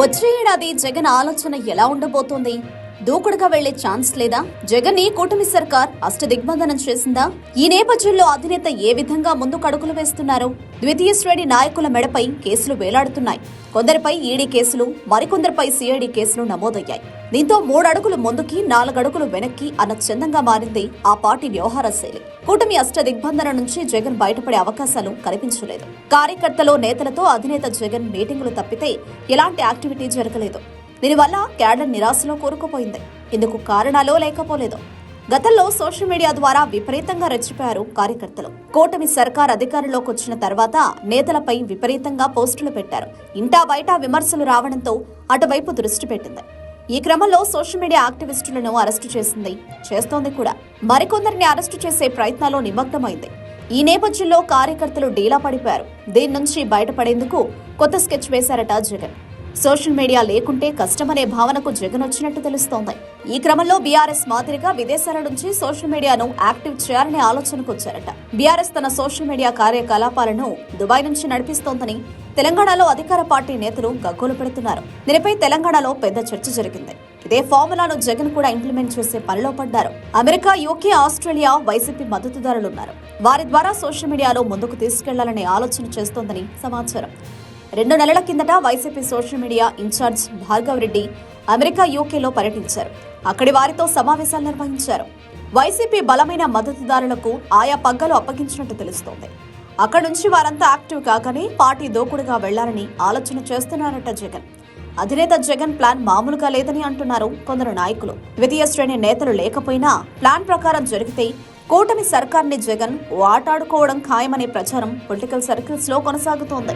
వచ్చే ఏడాది జగన్ ఆలోచన ఎలా ఉండబోతోంది? దూకుడుగా వెళ్లే ఛాన్స్ లేదా? జగన్ ని కూటమి సర్కార్ అష్టదిగ్బంధనం చేసిందా? ఈ నేపథ్యంలో అధినేత ఏ విధంగా ముందుకు అడుగులు వేస్తున్నారు? ద్వితీయ శ్రేణి నాయకుల మెడపై కేసులు వేలాడుతున్నాయి. కొందరిపై ఈడీ కేసులు, మరికొందరిపై సిఐడి కేసులు నమోదయ్యాయి. దీంతో 3 అడుగులు ముందుకి 4 అడుగులు వెనక్కి అన్న చందంగా మారింది ఆ పార్టీ వ్యవహార శైలి. కూటమి అష్టదిగ్బంధన నుంచి జగన్ బయటపడే అవకాశాలు కనిపించలేదు. కార్యకర్తలు, నేతలతో అధినేత జగన్ మీటింగులు తప్పితే ఎలాంటి యాక్టివిటీ జరగలేదు. దీనివల్ల క్యాడర్ నిరాశలో కూరుకుపోయింది. ఇందుకు కారణాలు లేకపోలేదు. గతంలో సోషల్ మీడియా ద్వారా విపరీతంగా రెచ్చిపోయారు కార్యకర్తలు. కూటమి సర్కార్ అధికారంలోకి వచ్చిన తర్వాత నేతలపై విపరీతంగా పోస్టులు పెట్టారు. ఇంటా బయట విమర్శలు రావడంతో అటువైపు దృష్టి పెట్టింది. ఈ క్రమంలో సోషల్ మీడియా యాక్టివిస్టులను అరెస్టు చేస్తోంది కూడా. మరికొందరిని అరెస్టు చేసే ప్రయత్నాల్లో నిమగ్నమైంది. ఈ నేపథ్యంలో కార్యకర్తలు డీలా పడిపోయారు. దీని నుంచి బయటపడేందుకు కొత్త స్కెచ్ వేశారట జగన్. సోషల్ మీడియా లేకుంటే కష్టమనే భావనకు జగన్ వచ్చినట్టు తెలుస్తోంది. ఈ క్రమంలో బీఆర్ఎస్ మాదిరిగా విదేశాల నుంచి సోషల్ మీడియాను యాక్టివ్ చేయాలనే ఆలోచనకు వచ్చారట. బీఆర్ఎస్ తన సోషల్ మీడియా కార్యకలాపాలను దుబాయ్ నుంచి నడిపిస్తోందని తెలంగాణలో అధికార పార్టీ నేతలు గగ్గోలు పెడుతున్నారు. దీనిపై తెలంగాణలో పెద్ద చర్చ జరిగింది. ఇదే ఫార్ములాను జగన్ కూడా ఇంప్లిమెంట్ చేసే పనిలో పడ్డారు. అమెరికా, యూకే, ఆస్ట్రేలియా వైసీపీ మద్దతుదారులున్నారు. వారి ద్వారా సోషల్ మీడియాలో ముందుకు తీసుకెళ్లాలనే ఆలోచన చేస్తోందని సమాచారం. 2 నెలల కిందట YCP social media incharge Bhargav Reddy America, యూకేలో పర్యటించారు. అక్కడి వారితో సమావేశాలు నిర్వహించారు. వైసీపీ బలమైన మద్దతుదారులకు ఆయా పగ్గాలు అప్పగించినట్టు తెలుస్తోంది. అక్కడి నుంచి వారంతా యాక్టివ్ కాగానే పార్టీ దూకుడుగా వెళ్లాలని ఆలోచన చేస్తున్నారట జగన్. అధినేత జగన్ ప్లాన్ మామూలుగా లేదని అంటున్నారు కొందరు నాయకులు. ద్వితీయ శ్రేణి నేతలు లేకపోయినా ప్లాన్ ప్రకారం జరిగితే కూటమి సర్కార్ని జగన్ వాటాడుకోవడం ఖాయమనే ప్రచారం పొలిటికల్ సర్కిల్స్ లో కొనసాగుతోంది.